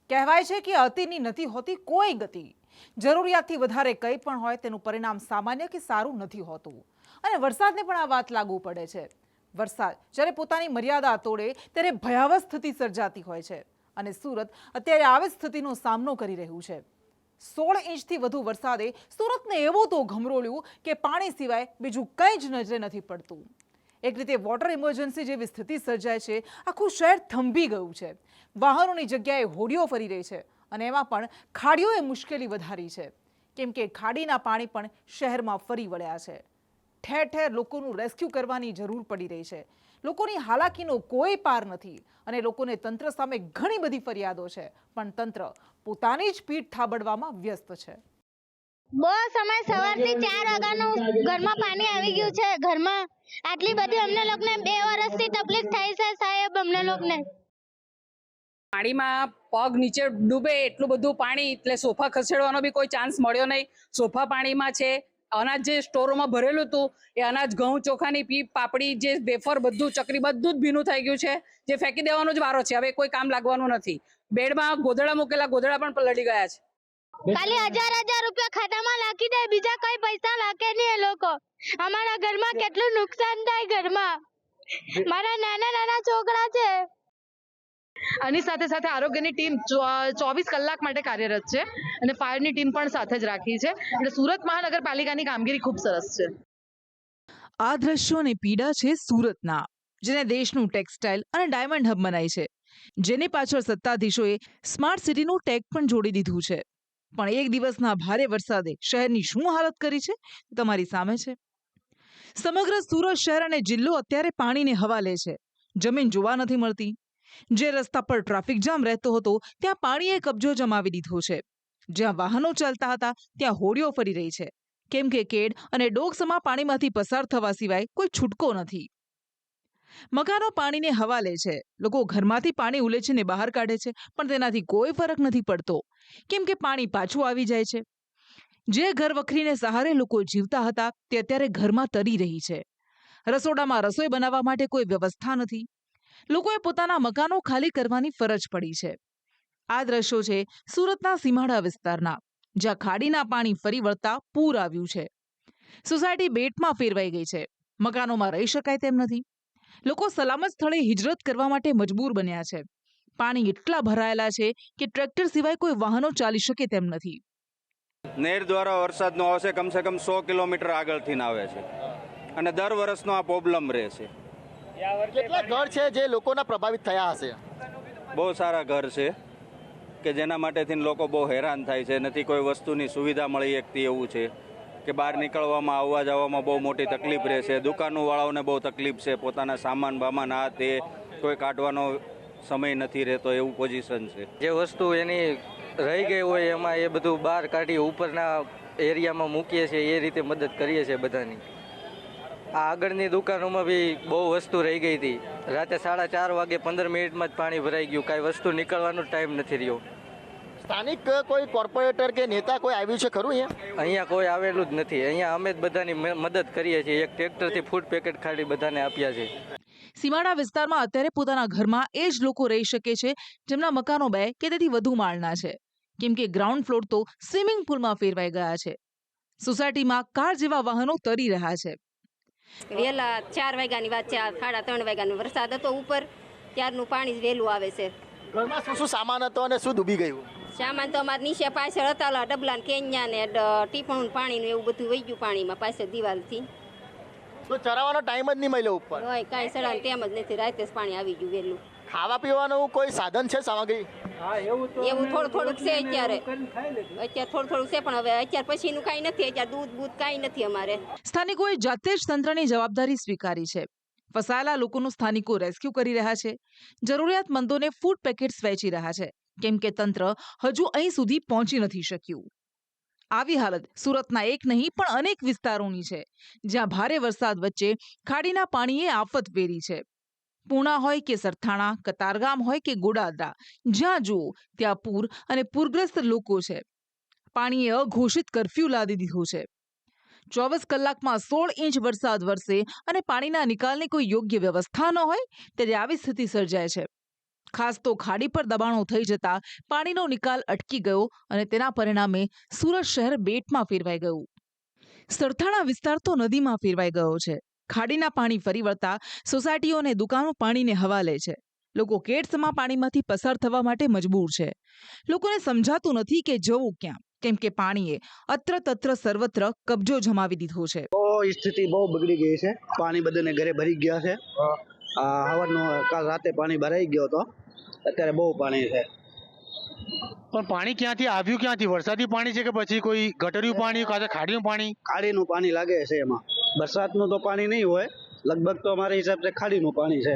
કહેવાય છે કે અતિની નથી હોતી કોઈ ગતિ। જરૂરિયાતથી વધારે કંઈ પણ હોય તેનું પરિણામ સામાન્ય કે સારું નથી હોતું અને વરસાદને પણ આ વાત લાગુ પડે છે। વરસાદ જ્યારે પોતાની મર્યાદા તોડે ત્યારે ભયાવહ સ્થિતિ સર્જાતી હોય છે અને સુરત અત્યારે આવી સ્થિતિનો સામનો કરી રહ્યું છે। 16 ઇંચથી વધુ વરસાદે સુરતને એવું તો ઘમરોળ્યું કે પાણી સિવાય બીજું કંઈ જ નજરે નથી પડતું। એક રીતે વોટર ઇમરજન્સી જેવી સ્થિતિ સર્જાય છે। આખું શહેર થંભી ગયું છે। વાહનોની જગ્યાએ હોડીઓ ફરી રહી છે અને એમાં પણ ખાડીઓએ મુશ્કેલી વધારી છે કેમ કે ખાડીના પાણી પણ શહેરમાં ફરી વળ્યા છે। ઠેર ઠેર લોકોનું રેસ્ક્યુ કરવાની જરૂર પડી રહી છે। લોકોની હાલાકીનો કોઈ પાર નથી અને લોકોને તંત્ર સામે ઘણી બધી ફરિયાદો છે પણ તંત્ર પોતાની જ પીઠ થાબડવામાં વ્યસ્ત છે। બહુ સમય સવારથી 4 વાગ્યાનું ઘરમાં પાણી આવી ગયું છે। ઘરમાં આટલી બધી અમને લોકોને 2 વર્ષથી તકલીફ થઈ છે સાહેબ। અમને લોકોને પાણીમાં પગ નીચે ડૂબે એટલું બધું પાણી, એટલે સોફા ખસેડવાનો બી કોઈ ચાન્સ મળ્યો નહીં। સોફા પાણીમાં છે। અનાજ જે સ્ટોરોમાં ભરેલું હતું એ અનાજ, ઘઉં, ચોખાની પીપ, પાપડી, જે વેફર, બધું ચકરી, બધું જ ભીનું થઈ ગયું છે। જે ફેંકી દેવાનો જ વારો છે, હવે કોઈ કામ લાગવાનું નથી। બેડમાં ગોદડા મૂકેલા, ગોદડા પણ પલળી ગયા છે। ખાલી 1000 રૂપિયા ખાતામાં નાખી દે, બીજા કઈ પૈસા નાખે નહીં એ લોકો। અમારા ઘરમાં કેટલું નુકસાન થાય। ઘરમાં મારા નાના છોકરા છે। આની સાથે સાથે આરોગ્યની ટીમ 24 કલાક માટે કાર્યરત છે અને ફાયરની ટીમ પણ સાથે જ રાખી છે। એટલે સુરત મહાનગરપાલિકાની કામગીરી ખૂબ સરસ છે। આ દ્રશ્યો અને પીડા છે સુરતના, જેને દેશનું ટેક્સટાઇલ અને ડાયમંડ હબ બનાય છે, જેની પાછળ સત્તાધીશોએ સ્માર્ટ સિટીનું ટેગ પણ જોડી દીધું છે। પણ એક દિવસના ભારે વરસાદે શહેરની શું હાલત કરી છે તમારી સામે છે। સમગ્ર સુરત શહેર અને જિલ્લો અત્યારે પાણીને હવાલે છે। જમીન જોવા નથી મળતી। જે રસ્તા પર ટ્રાફિક જામ રહેતો હતો ત્યાં પાણીએ કબજો જમાવી દીધો છે। જ્યાં વાહનો ચાલતા હતા ત્યાં હોડીઓ ફરી રહી છે કેમ કે કેડ અને ડોગસમા પાણીમાંથી પસાર થવા સિવાય કોઈ છૂટકો નથી। મકાનો પાણીને હવાલે છે। લોકો ઘરમાંથી પાણી ઉલેચીને બહાર કાઢે છે પણ તેનાથી કોઈ ફરક નથી પડતો કેમ કે પાણી પાછું આવી જાય છે। જે ઘર વખરીને સહારે લોકો જીવતા હતા તે અત્યારે ઘરમાં તરી રહી છે। રસોડામાં રસોઈ બનાવવા માટે કોઈ વ્યવસ્થા નથી। લોકોએ પોતાના મકાનો ખાલી કરવાની ફરજ પડી છે। આ દ્રશ્યો છે સુરતના સીમાડા વિસ્તારના, જ્યાં ખાડીના પાણી ફરી વળતા પૂર આવ્યું છે। સોસાયટી બેટમાં ફેરવાઈ ગઈ છે। મકાનોમાં રહી શકાય તેમ નથી। લોકો સલામત સ્થળે હિજરત કરવા માટે મજબૂર બન્યા છે। પાણી એટલા ભરાયેલા છે કે ટ્રેક્ટર સિવાય કોઈ વાહનો ચાલી શકે તેમ નથી। નહેર દ્વારા વરસાદનો આવશે, કમસે કમ 100 કિલોમીટર આગળથી આવે છે અને દર વર્ષનો આ પ્રોબ્લેમ રહે છે। કેટલા ઘર છે જે લોકોના પ્રભાવિત થયા હશે? બહુ સારા ઘર છે કે જેના માટેથી લોકો બહુ હેરાન થાય છે। નથી કોઈ વસ્તુની સુવિધા મળી શકતી એવું છે કે બહાર નીકળવામાં, આવવા જવામાં બહુ મોટી તકલીફ રહે છે। દુકાનોવાળાઓને બહુ તકલીફ છે। પોતાના સામાન બામાન આ તે કોઈ કાઢવાનો સમય નથી રહેતો, એવું પોઝિશન છે। જે વસ્તુ એની રહી ગઈ હોય એમાં એ બધું બહાર કાઢી ઉપરના એરિયામાં મૂકીએ છીએ। એ રીતે મદદ કરીએ છીએ બધાની। આ આગળની દુકાનોમાં બી બહુ વસ્તુ રહી ગઈ હતી। રાતે 4:30 વાગે 15 મિનિટમાં જ પાણી ભરાઈ ગયું। કાંઈ વસ્તુ નીકળવાનો ટાઈમ નથી રહ્યો। સ્થાનિક કોઈ કોર્પોરેટર કે નેતા કોઈ આવ્યું છે ખરું અહીંયા કોઈ આવેલું જ નથી। અહીંયા અમે જ બધાની મદદ કરીએ છીએ। એક ટ્રેક્ટરથી ફૂડ પેકેટ ખાલી બધાને આપ્યા છે। સીમાડા વિસ્તારમાં અત્યારે પોતાના ઘરમાં એ જ લોકો રહી શકે છે જેમના મકાનો 2 કે તેથી વધુ માળના છે કેમ કે ગ્રાઉન્ડ ફ્લોર તો સ્વિમિંગ પુલમાં ફેરવાઈ ગયા છે। સોસાયટીમાં કાર જેવા વાહનો તરી રહ્યા છે। વહેલા 4 વાગ્યાની વાત છે, 3:30 વાગ્યાનો વરસાદ હતો ઉપર, ત્યારનું પાણી વહેલું આવે છે। ઘરમાં શું શું સામાન હતો અને શું ડૂબી ગયું? સામાન તો અમારે નીચે પાછળ હતા, ડબલા ને કેન્યા ને ટીપણું પાણીનું એવું બધું વહી ગયું પાણીમાં પાછળ દિવાલથી। તો ચરાવવાનો ટાઈમ જ નહીં મળ્યો ઉપર? હોય કાંઈ સડાને તેમ જ નથી, રાતે જ પાણી આવી ગયું વહેલું। ખાવા પીવાનું કોઈ સાધન છે, સામગ્રી? એવું થોડુંક છે અત્યારે થોડું છે પણ હવે અત્યારે પછીનું કાંઈ નથી। અત્યારે દૂધ કાંઈ નથી અમારે। સ્થાનિકોએ જાતે જ તંત્રની જવાબદારી સ્વીકારી છે। ફસાયેલા લોકોનું સ્થાનિકો રેસ્ક્યુ કરી રહ્યા છે। જરૂરિયાતમંદોને ફૂડ પેકેટ્સ વહેંચી રહ્યા છે કેમ કે તંત્ર હજુ અહીં સુધી પહોંચી નથી શક્યું। આવી હાલત સુરતના એક નહીં પણ અનેક વિસ્તારોની છે જ્યાં ભારે વરસાદ વચ્ચે ખાડીના પાણીએ આફત વેરી છે। પૂણા હોય કે સરથાણા, કતારગામ હોય કે ગોડાદરા, જ્યાં જુઓ ત્યાં પૂર અને પૂરગ્રસ્ત લોકો છે। પાણીએ અઘોષિત કરફ્યુ લાદી દીધો છે। 24 કલાકમાં 16 ઇંચ વરસાદ વરસે અને પાણીના નિકાલની કોઈ યોગ્ય વ્યવસ્થા ન હોય ત્યારે આવી સ્થિતિ સર્જાય છે। ખાસ તો ખાડી પર દબાણો થઈ જતા પાણીનો નિકાલ અટકી ગયો અને તેના પરિણામે સુરત શહેર બેટમાં ફેરવાઈ ગયું. સરથાણા વિસ્તાર તો નદીમાં ફેરવાઈ ગયો છે. ખાડીના પાણી ફરી વળતા સોસાયટીઓ અને દુકાનો પાણીને હવાલે છે. લોકો કેડસમાં પાણીમાંથી પસાર થવા માટે મજબૂર છે. લોકોને સમજાતું નથી કે જવું ક્યાં, કેમ કે પાણીએ અત્ર તત્ર સર્વત્ર કબજો જમાવી દીધો છે. સ્થિતિ બહુ બગડી ગઈ છે. પાણી બધાને ઘરે ભરી ગયા છે. હવારનું કાલ રાતે પાણી ભરાઈ ગયો હતો, અત્યારે બહુ પાણી છે. પણ પાણી ક્યાંથી આવ્યું, ક્યાંથી? વરસાદી પાણી છે કે પછી કોઈ ગટરિયું પાણી, કાં તો ખાડીનું પાણી? ખાડીનું પાણી લાગે છે. એમાં વરસાદનું તો પાણી નહીં હોય, લગભગ તો અમારા હિસાબથી ખાડીનું પાણી છે.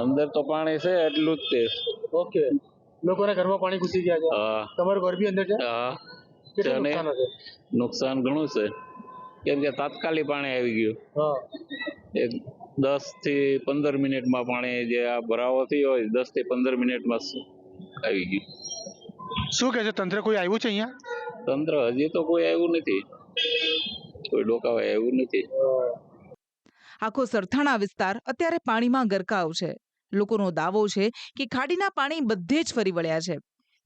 અંદર તો પાણી છે એટલું જ તે. ઓકે, લોકોના ઘરમાં પાણી ઘૂસી ગયા છે. તમારું ઘર બી અંદર છે? કેટલું નુકસાન હશે? નુકસાન ઘણું છે, કેમ કે તાત્કાલિક પાણી આવી ગયું. એક 10 થી 15 મિનિટમાં પાણી જે આ ભરાવો થયો હોય 10 થી 15 મિનિટમાં આવી ગયું. શું કહે છે તંત્ર? કોઈ આવ્યું છે અહીંયા? તંત્ર હજી તો કોઈ આવ્યું નથી, કોઈ ડોકાવા આવ્યું નથી. આખો સરથાણા વિસ્તાર અત્યારે પાણીમાં ગરકાવ છે. લોકોનો દાવો છે કે ખાડીના પાણી બધે જ ફરી વળ્યા છે.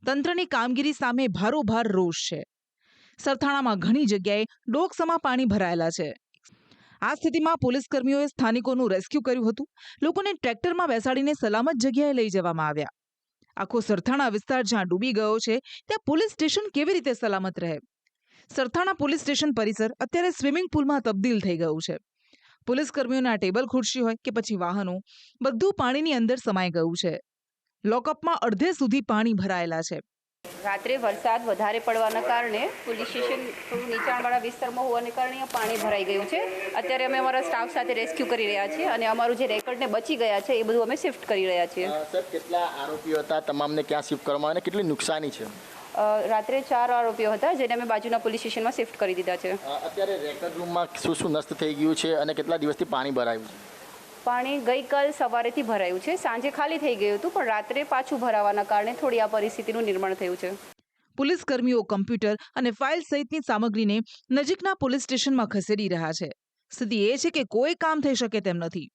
તંત્રની કામગીરી સામે ભારોભાર રોષ છે. સરથાણામાં ઘણી જગ્યાએ ડોકસમાં પાણી ભરાયેલા છે. આ સ્થિતિમાં પોલીસ કર્મીઓએ સ્થાનિકોનું રેસ્ક્યુ કર્યું હતું. લોકોને ટ્રેક્ટરમાં બેસાડીને સલામત જગ્યાએ લઈ જવામાં આવ્યા. આખો સરથાણા વિસ્તાર જ્યાં ડૂબી ગયો છે ત્યાં પોલીસ સ્ટેશન કેવી રીતે સલામત રહે? સરથાણા પોલીસ સ્ટેશન પરિસર અત્યારે સ્વિમિંગ પુલમાં તબદીલ થઈ ગયું છે. પોલીસ કર્મીઓના ટેબલ ખુરશી હોય કે પછી વાહનો, બધું પાણીની અંદર સમાઈ ગયું છે. લોકઅપમાં અડધે સુધી પાણી ભરાયેલા છે. રાત્રે વરસાદ વધારે પડવાના કારણે પોલીસ સ્ટેશન થોડું નીચાણવાળા વિસ્તારમાં હોવાને કારણે અહીંયા પાણી ભરાઈ ગયું છે. અત્યારે અમે અમારા સ્ટાફ સાથે રેસ્ક્યુ કરી રહ્યા છીએ અને અમારું જે રેકર્ડને બચી ગયા છે એ બધું અમે શિફ્ટ કરી રહ્યા છીએ. સર, કેટલા આરોપીઓ હતા? તમામને ક્યાં શિફ્ટ કરવામાં આવે અને કેટલી નુકસાની છે? રાત્રે 4 આરોપીઓ હતા જેને અમે બાજુના પોલીસ સ્ટેશનમાં શિફ્ટ કરી દીધા છે. અત્યારે રેકર્ડ રૂમમાં શું શું નષ્ટ થઈ ગયું છે અને કેટલા દિવસથી પાણી ભરાયું છે? પાણી ગઈકાલ સવારેથી ભરાયું છે, સાંજે ખાલી થઈ ગયું હતું, પણ રાત્રે પાછું ભરાવાના કારણે થોડી આ પરિસ્થિતિનું નિર્માણ થયું છે. પોલીસ કર્મીઓ કમ્પ્યુટર અને ફાઇલ સહિતની સામગ્રીને નજીકના પોલીસ સ્ટેશનમાં ખસેડી રહ્યા છે. સ્થિતિ એ છે કે કોઈ કામ થઈ શકે તેમ નથી.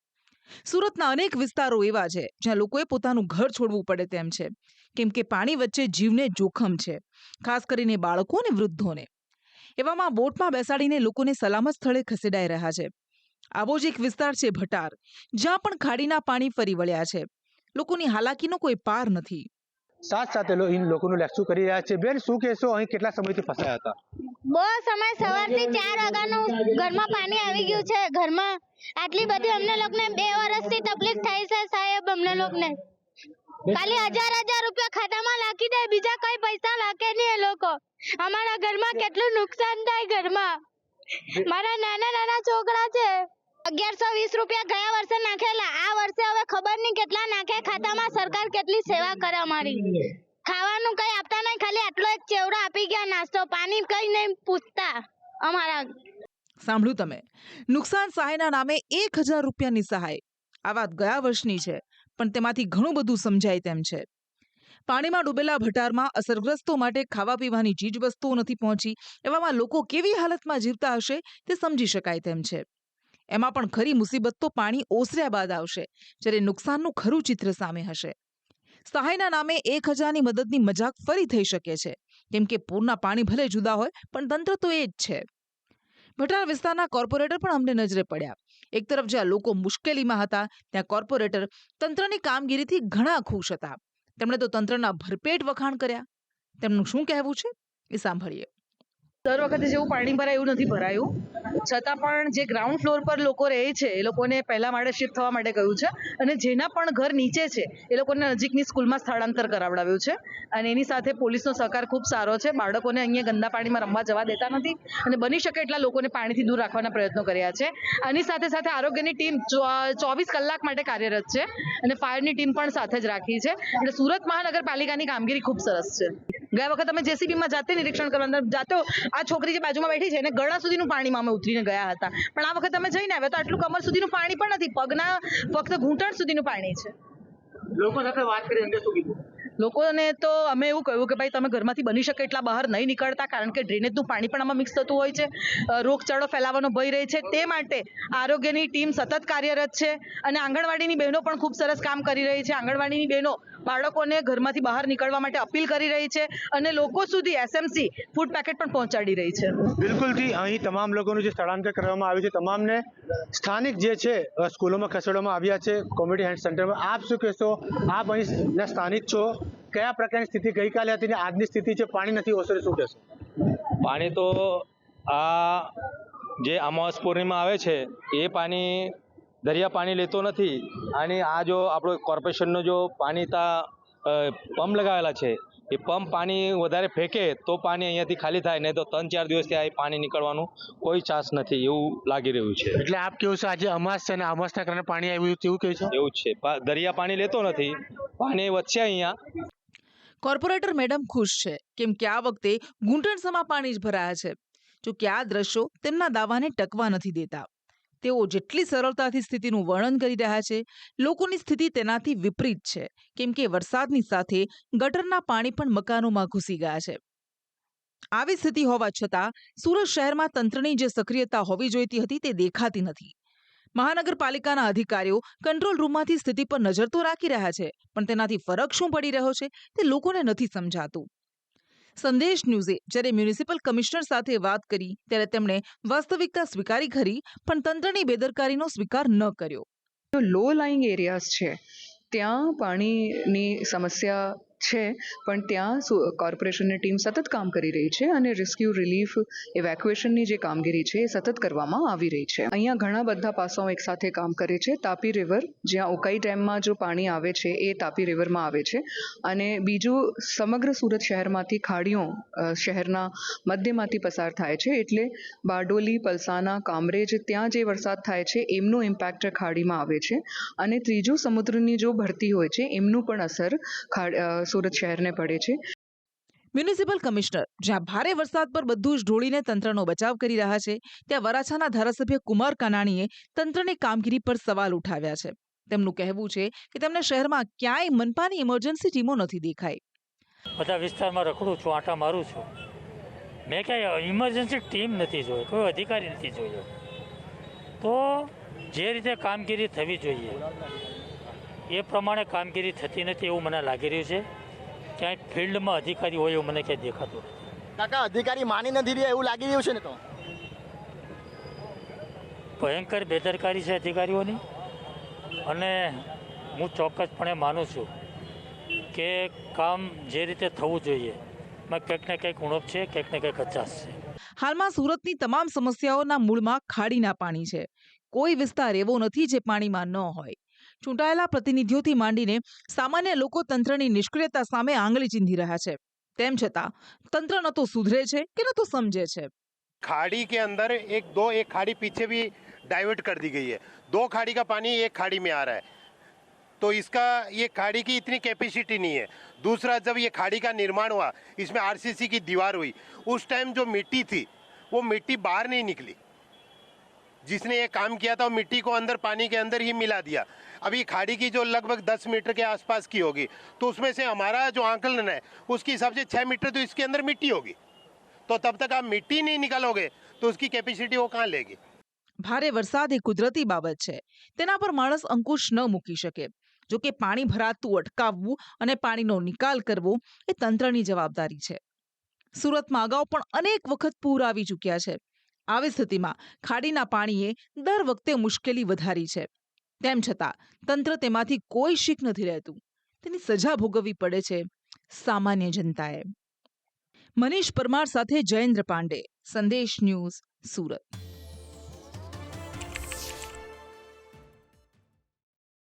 સુરતના અનેક વિસ્તારો એવા છે જ્યાં લોકોએ પોતાનું ઘર છોડવું પડે તેમ છે, કેમ કે પાણી વચ્ચે જીવને જોખમ છે, ખાસ કરીને બાળકો અને વૃદ્ધોને. એવામાં બોટમાં બેસાડીને લોકોને સલામત સ્થળે ખસેડાઈ રહ્યા છે. આવો જ એક વિસ્તાર છે ભટાર, જ્યાં પણ ખાડીના પાણી ફરી વળ્યા છે. લોકોની હાલાકીનો કોઈ પાર નથી. સાથે લોકોનું રેસ્ક્યુ કરી રહ્યા છે. બેન, શું કહેશો? અહીં કેટલા સમયથી ફસાયા હતા? બહુ સમય, સવારથી 4 વાગ્યાનું ઘરમાં પાણી આવી ગયું છે. ઘરમાં આટલી બધી અમને લોકોને 2 વર્ષથી તકલીફ થાય છે સાહેબ. અમને લોકોને ખાલી 1000 રૂપિયા ખાતામાં નાખી દે, બીજા કઈ પૈસા નાખે નહીં એ લોકો. અમારા ઘરમાં કેટલું નુકસાન થાય. ઘરમાં મારા નાના છોકરા છે. 1120 રૂપિયા ગયા વર્ષે નાખેલા, આ વર્ષે હવે ખબર નહીં કેટલા નાખે ખાતામાં. સરકાર કેટલી સેવા કરે અમારી. ખાવાનું કઈ આપતા નહીં, ખાલી આટલો એક ચેવડો આપી ગયા, નાસ્તો પાણી કઈ નહીં પૂછતા અમારા. સાંભળ્યું તમે? નુકસાન સહાયના નામે 1000 રૂપિયાની સહાય. આ વાત ગયા વર્ષની છે, પણ તેમાંથી ઘણું બધું સમજાય તેમ છે. પાણીમાં ડૂબેલા ભટારમાં અસરગ્રસ્તો માટે ખાવા પીવાની ચીજ વસ્તુઓ નથી પહોંચી. એવામાં લોકો કેવી હાલતમાં જીવતા હશે તે સમજી શકાય તેમ છે. એમાં પણ ખરી મુસીબત તો પાણી ઓસર્યા બાદ આવશે, જ્યારે નુકસાનનું ખરું ચિત્ર સામે હશે. સહાયના નામે 1000ની મદદની મજાક ફરી થઈ શકે છે, કેમ કે પૂરના પાણી ભલે જુદા હોય પણ તંત્ર તો એ જ છે. ભટાર વિસ્તારના કોર્પોરેટર પણ અમને નજરે પડ્યા. એક તરફ જ્યાં લોકો મુશ્કેલીમાં હતા, ત્યાં કોર્પોરેટર તંત્રની કામગીરીથી ઘણા ખુશ હતા. તેમણે તો તંત્રના ભરપેટ વખાણ કર્યા. તેમનું શું કહેવું છે એ સાંભળીએ. દર વખતે જેવું પાણી ભરાય એવું નથી ભરાયું, છતાં પણ જે ગ્રાઉન્ડ ફ્લોર પર લોકો રહે છે એ લોકોને પહેલા માળે શિફ્ટ થવા માટે કહ્યું છે, અને જેના પણ ઘર નીચે છે એ લોકોને નજીકની સ્કૂલમાં સ્થળાંતર કરાવડાવ્યું છે. અને એની સાથે પોલીસનો સહકાર ખૂબ સારો છે. બાળકોને અહીંયા ગંદા પાણીમાં રમવા જવા દેતા નથી અને બની શકે એટલા લોકોને પાણીથી દૂર રાખવાના પ્રયત્નો કર્યા છે. આની સાથે સાથે આરોગ્યની ટીમ 24 કલાક માટે કાર્યરત છે અને ફાયરની ટીમ પણ સાથે જ રાખી છે. એટલે સુરત મહાનગરપાલિકાની કામગીરી ખૂબ સરસ છે. ગયા વખત અમે જેસીબીમાં જાતે નિરીક્ષણ કરવા જાતો, આ છોકરી જે બાજુમાં બેઠી છે એને ગળા સુધીનું પાણીમાં અમે ઉતરીને ગયા હતા, પણ આ વખત અમે જઈને આવ્યા તો આટલું કમર સુધીનું પાણી પણ નથી, પગના ફક્ત ઘૂંટણ સુધીનું પાણી છે. લોકો સાથે વાત કરી અંદર શું કીધું? લોકોને તો અમે એવું કહ્યું કે ભાઈ તમે ઘરમાંથી બની શકે એટલા બહાર નહીં નીકળતા, કારણ કે ડ્રેનેજનું પાણી પણ આમાં મિક્સ થતું હોય છે, રોગચાળો ફેલાવાનો ભય રહે છે. તે માટે આરોગ્યની ટીમ સતત કાર્યરત છે અને આંગણવાડીની બહેનો પણ ખૂબ સરસ કામ કરી રહી છે. આંગણવાડીની બહેનો બાળકોને ઘરમાંથી બહાર નીકળવા માટે અપીલ કરી રહી છે અને લોકો સુધી એસએમસી ફૂડ પેકેટ પણ પહોંચાડી રહી છે. બિલકુલથી અહીં તમામ લોકોનું જે સ્થળાંતર કરવામાં આવ્યું છે, તમામને સ્થાનિક જે છે સ્કૂલોમાં ખસેડવામાં આવ્યા છે, કોમ્યુનિટી હેલ્થ સેન્ટરમાં. આપ શું કહેશો? આપ અહીંના સ્થાનિક છો, કયા પ્રકારની સ્થિતિ ગઈકાલે હતી ને આજની સ્થિતિ છે, પાણી નથી ઓસરે, શું કહેશો? પાણી તો આ જે અમાવસ પૂર્ણિમા આવે છે એ પાણી દરિયા પાણી લેતો નથી, અને આ જો આપણો કોર્પોરેશનનો જો પાણી પંપ લગાવેલા છે એ પંપ પાણી વધારે ફેંકે તો પાણી અહીંયાથી ખાલી થાય, નહીં તો 3-4 દિવસથી આ પાણી નીકળવાનું કોઈ ચાન્સ નથી એવું લાગી રહ્યું છે. એટલે આપ કેવું છે આજે અમાસ છે ને અમાસના કારણે પાણી આવ્યું તેવું કહે છે? એવું જ છે, દરિયા પાણી લેતો નથી, પાણી વધશે અહીંયા. કોર્પોરેટર મેડમ ખુશ છે કેમ કે આ વખતે ઘૂંટણસમા પાણી જ ભરાયા છે. જો કે આ દ્રશ્યો તેમના દાવાને ટકવા નથી દેતા. તેઓ જેટલી સરળતાથી સ્થિતિનું વર્ણન કરી રહ્યા છે, લોકોની સ્થિતિ તેનાથી વિપરીત છે કેમ કે વરસાદની સાથે ગટરના પાણી પણ મકાનોમાં ઘૂસી ગયા છે. આવી સ્થિતિ હોવા છતાં સુરત શહેરમાં તંત્રની જે સક્રિયતા હોવી જોઈતી હતી તે દેખાતી નથી. મહાનગરપાલિકાના અધિકારીઓ કંટ્રોલ રૂમમાંથી સ્થિતિ પર નજર તો રાખી રહ્યા છે, પણ તેનાથી ફરક શું પડી રહ્યો છે તે લોકોને નથી સમજાતું. સંદેશ ન્યૂઝે જ્યારે મ્યુનિસિપલ કમિશનર સાથે વાત કરી ત્યારે તેમણે વાસ્તવિકતા સ્વીકારી ખરી, પણ તંત્રની બેદરકારીનો સ્વીકાર ન કર્યો. લો લાઇંગ એરિયાઝ છે ત્યાં પાણીની સમસ્યા છે, પણ ત્યાં કોર્પોરેશનની ટીમ સતત કામ કરી રહી છે અને રેસ્ક્યુ રિલીફ ઇવેક્યુએશનની જે કામગીરી છે એ સતત કરવામાં આવી રહી છે. અહીંયા ઘણા બધા પાસાઓ એકસાથે કામ કરે છે. તાપી રિવર, જ્યાં ઉકાઈ ડેમમાં જો પાણી આવે છે એ તાપી રિવરમાં આવે છે, અને બીજું સમગ્ર સુરત શહેરમાંથી ખાડીઓ શહેરના મધ્યમાંથી પસાર થાય છે, એટલે બારડોલી, પલસાણા, કામરેજ ત્યાં જે વરસાદ થાય છે એમનો ઇમ્પેક્ટ ખાડીમાં આવે છે, અને ત્રીજું સમુદ્રની જો ભરતી હોય છે એમનું પણ અસર સુરત શહેરને પડે છે. મ્યુનિસિપલ કમિશનર જ્યાં ભારે વરસાદ પર બધું જ ઢોળીને તંત્રનો બચાવ કરી રહ્યા છે, ત્યાં વરાછાના ધારાસભ્ય કુમાર કાનાણીએ તંત્રની કામગીરી પર સવાલ ઉઠાવ્યા છે. તેમનું કહેવું છે કે તેમને શહેરમાં ક્યાંય મનપાની ઇમરજન્સી ટીમો નથી દેખાઈ. બધા વિસ્તારમાં રખડું છું, આંટા મારું છું, મેં ક્યાંય ઇમરજન્સી ટીમ નથી જોઈ, કોઈ અધિકારી નથી જોયો. તો જે રીતે કામગીરી થવી જોઈએ એ પ્રમાણે કામગીરી થતી નથી એવું મને લાગી રહ્યું છે. ક્યાંય ફિલ્ડમાં અધિકારી હોય એવું મને ક્યાંય દેખાતું નથી. કાકા, અધિકારી માની નથી રહ્યા એવું લાગી રહ્યું છે ને? તો ભયંકર બેદરકારી છે અધિકારીઓની, અને હું ચોક્કસપણે માનું છું કે કામ જે રીતે થવું જોઈએ એમાં કંઈક ને કંઈક ઉણપ છે, કંઈક ને કંઈક કચાશ છે. હાલમાં સુરતની તમામ સમસ્યાઓના મૂળમાં ખાડીના પાણી છે. કોઈ વિસ્તાર એવો નથી જે પાણીમાં ન હોય. ચૂંટાયેલા પ્રતિનિધિઓથી માંડીને સામાન્ય લોકો તંત્રની નિષ્ક્રિયતા સામે આંગળી ચીંધી રહ્યા છે. તેમ છતાં તંત્ર ન તો સુધરે છે કે ન તો સમજે છે. खाड़ी के अंदर एक खाड़ी पीछे भी डाइवर्ट कर दी गई है. 2 खाड़ी का पानी एक खाड़ी में आ रहा है, तो इसका ये खाड़ी की इतनी कैपेसिटी नहीं है. दूसरा, जब ये खाड़ी का निर्माण हुआ, इसमें आरसीसी की दीवार हुई, उस टाइम जो मिट्टी थी वो मिट्टी बाहर नहीं निकली. जिसने ये काम किया था वो मिट्टी को अंदर पानी के अंदर ही मिला दिया. अभी खाड़ी की जो लगभग 10 मीटर के आसपास की होगी, तो उसमें से हमारा जो आंकलन है उसके हिसाब से 6 मीटर तो इसके अंदर मिट्टी होगी. तो तब तक आप मिट्टी नहीं निकालोगे तो उसकी कैपेसिटी वो कहाँ लेगी? ભારે વરસાદ એ કુદરતી બાબત છે, તેના પર માણસ અંકુશ ન મૂકી શકે. જો કે પાણી ભરાતું અટકાવવું અને પાણીનો નિકાલ કરવો એ તંત્રની જવાબદારી છે. સુરતમાં અગાઉ પણ અનેક વખત પૂર આવી ચૂક્યા છે. આવી સ્થિતિમાં ખાડીના પાણીએ દર વખતે મુશ્કેલી વધારી છે. તેમ છતાં તંત્ર તેમાંથી કોઈ શીખ નથી રહેતું. તેની સજા ભોગવવી પડે છે સામાન્ય જનતાએ. મનીષ પરમાર સાથે જયેન્દ્ર પાંડે, સંદેશ ન્યૂઝ, સુરત.